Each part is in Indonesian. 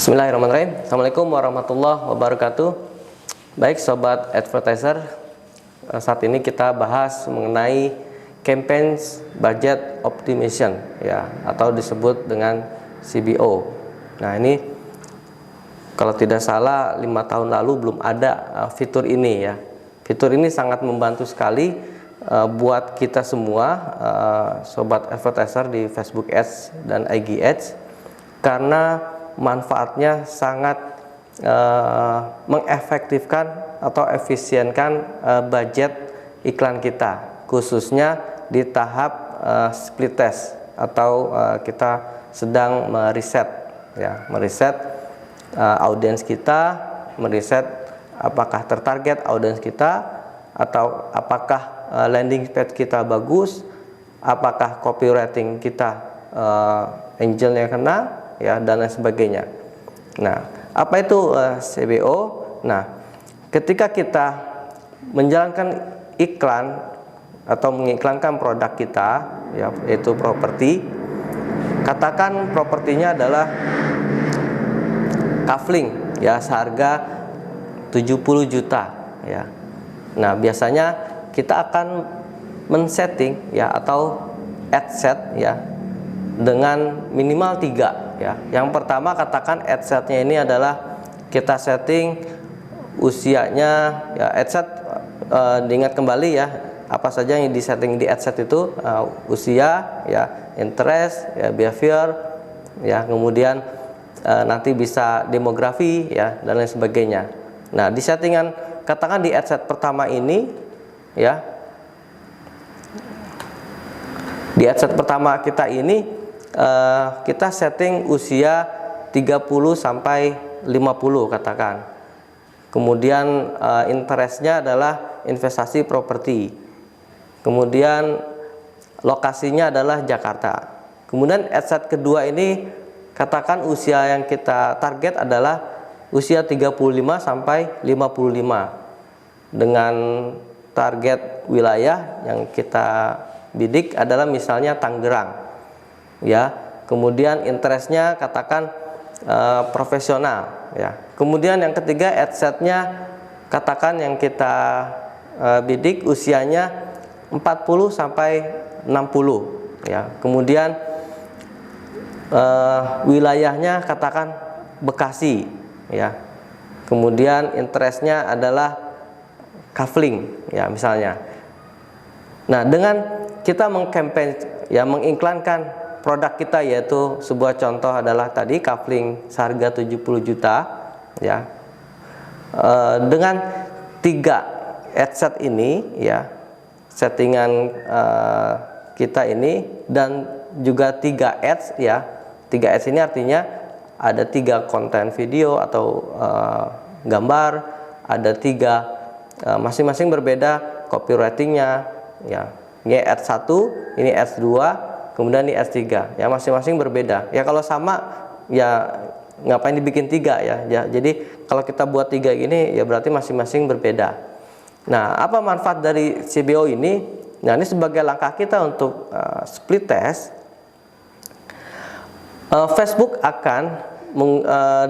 Bismillahirrahmanirrahim. Assalamualaikum warahmatullahi wabarakatuh. Baik sobat advertiser, saat ini kita bahas mengenai campaign budget optimization ya, atau disebut dengan CBO. Nah, ini kalau tidak salah 5 tahun lalu belum ada fitur ini ya. Fitur ini sangat membantu sekali buat kita semua sobat advertiser di Facebook Ads dan IG Ads, karena manfaatnya sangat mengefektifkan atau efisienkan budget iklan kita, khususnya di tahap split test atau kita sedang meriset ya, audiens kita, meriset apakah tertarget audiens kita, atau apakah landing page kita bagus, apakah copywriting kita angelnya kena ya, dan lain sebagainya. Nah, apa itu CBO? Nah, ketika kita menjalankan iklan atau mengiklankan produk kita ya, yaitu properti, katakan propertinya adalah kafling ya, seharga 70 juta ya. Nah, biasanya kita akan men-setting ya, atau ad set ya, dengan minimal 3 ya. Yang pertama, katakan ad setnya ini adalah kita setting usianya ya. Ad set diingat kembali ya, apa saja yang disetting di ad set itu, usia ya, interest ya, behavior ya, kemudian nanti bisa demografi ya, dan lain sebagainya. Nah, di settingan katakan di ad set pertama ini ya, di ad set pertama kita ini kita setting usia 30 sampai 50 katakan. Kemudian interestnya adalah investasi properti. Kemudian lokasinya adalah Jakarta. Kemudian ad set kedua ini katakan usia yang kita target adalah usia 35 sampai 55. Dengan target wilayah yang kita bidik adalah misalnya Tangerang ya. Kemudian interestnya katakan profesional ya. Kemudian yang ketiga, ad setnya katakan yang kita bidik usianya 40 sampai 60 ya. Kemudian wilayahnya katakan Bekasi ya. Kemudian interestnya adalah kafling ya misalnya. Nah, dengan kita mengkampanye ya, mengiklankan produk kita, yaitu sebuah contoh adalah tadi kafling seharga 70 juta ya, dengan 3 ad set ini ya, settingan kita ini, dan juga 3 ads ya. 3 ads ini artinya ada 3 konten video atau gambar, ada 3 masing-masing berbeda copywritingnya ya. Ini ads 1, ini ads 2, kemudian ini ads 3 ya, masing-masing berbeda ya. Kalau sama ya ngapain dibikin 3 ya. Jadi kalau kita buat 3 ini ya berarti masing-masing berbeda. Nah, apa manfaat dari CBO ini? Nah, ini sebagai langkah kita untuk split test. Facebook akan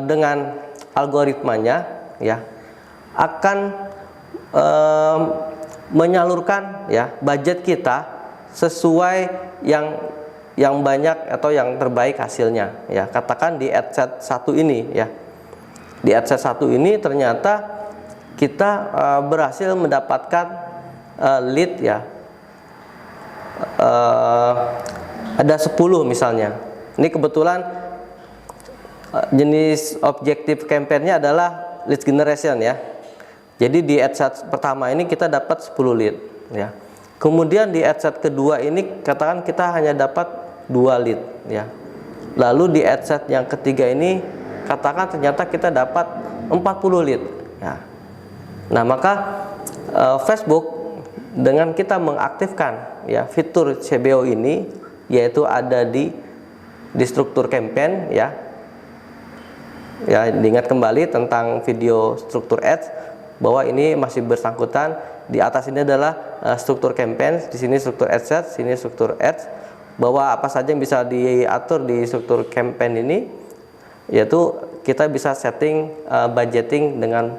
dengan algoritmanya ya, akan menyalurkan ya budget kita sesuai yang banyak atau yang terbaik hasilnya ya. Katakan di ad set 1 ini ya, di ad set 1 ini ternyata kita berhasil mendapatkan lead ya, ada 10 misalnya. Ini kebetulan jenis objektif campaign-nya adalah lead generation ya. Jadi di ad set pertama ini kita dapat 10 lead ya. Kemudian di ad set kedua ini katakan kita hanya dapat 2 lead ya. Lalu di ad set yang ketiga ini katakan ternyata kita dapat 40 lead ya. Nah, maka Facebook dengan kita mengaktifkan ya fitur CBO ini, yaitu ada di struktur campaign ya. Ya, diingat kembali tentang video struktur ads bahwa ini masih bersangkutan. Di atas ini adalah struktur campaign, di sini struktur ad set, sini struktur ads, bahwa apa saja yang bisa diatur di struktur campaign ini. yaitu kita bisa setting budgeting dengan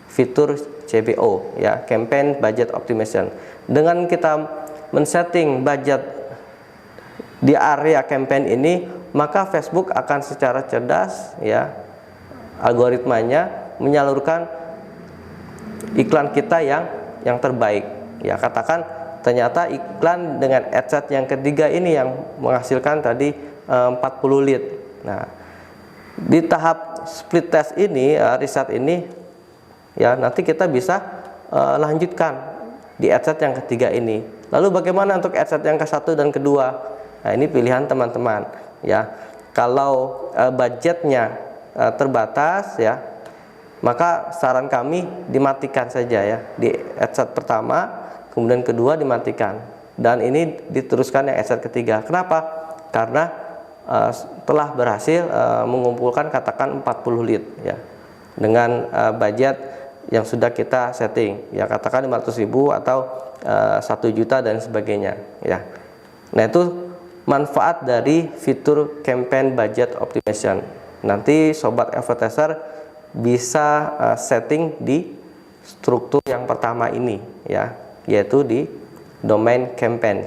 fitur CBO, ya, Campaign Budget Optimization. Dengan kita men-setting budget di area campaign ini, maka Facebook akan secara cerdas, ya, algoritmanya menyalurkan iklan kita yang terbaik. Ya, katakan ternyata iklan dengan adset yang ketiga ini yang menghasilkan tadi 40 lead. Nah, di tahap split test ini, riset ini, ya, nanti kita bisa lanjutkan di adset yang ketiga ini. Lalu bagaimana untuk adset yang ke-1 dan kedua? Nah, ini pilihan teman-teman, ya. Kalau budgetnya terbatas, ya, maka saran kami dimatikan saja, ya, di adset pertama, kemudian kedua dimatikan, dan ini diteruskan yang adset ketiga. Kenapa? Karena telah berhasil mengumpulkan katakan 40 lead, ya, dengan budget yang sudah kita setting, ya, katakan 500.000 atau 1 juta dan sebagainya, ya. Nah, itu manfaat dari fitur Campaign Budget Optimization. Nanti sobat advertiser bisa setting di struktur yang pertama ini, ya, yaitu di domain campaign,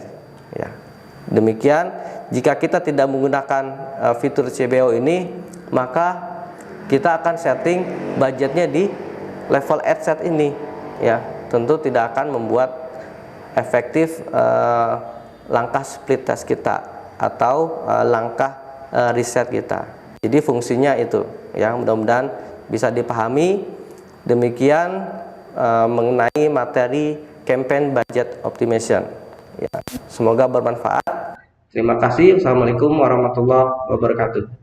ya. Demikian, jika kita tidak menggunakan fitur CBO ini, maka kita akan setting budgetnya di level adset ini, ya. Tentu tidak akan membuat efektif langkah split test kita atau langkah riset kita. Jadi fungsinya itu, ya, mudah-mudahan bisa dipahami. Demikian mengenai materi Campaign Budget Optimization, ya. Semoga bermanfaat. Terima kasih. Assalamualaikum warahmatullahi wabarakatuh.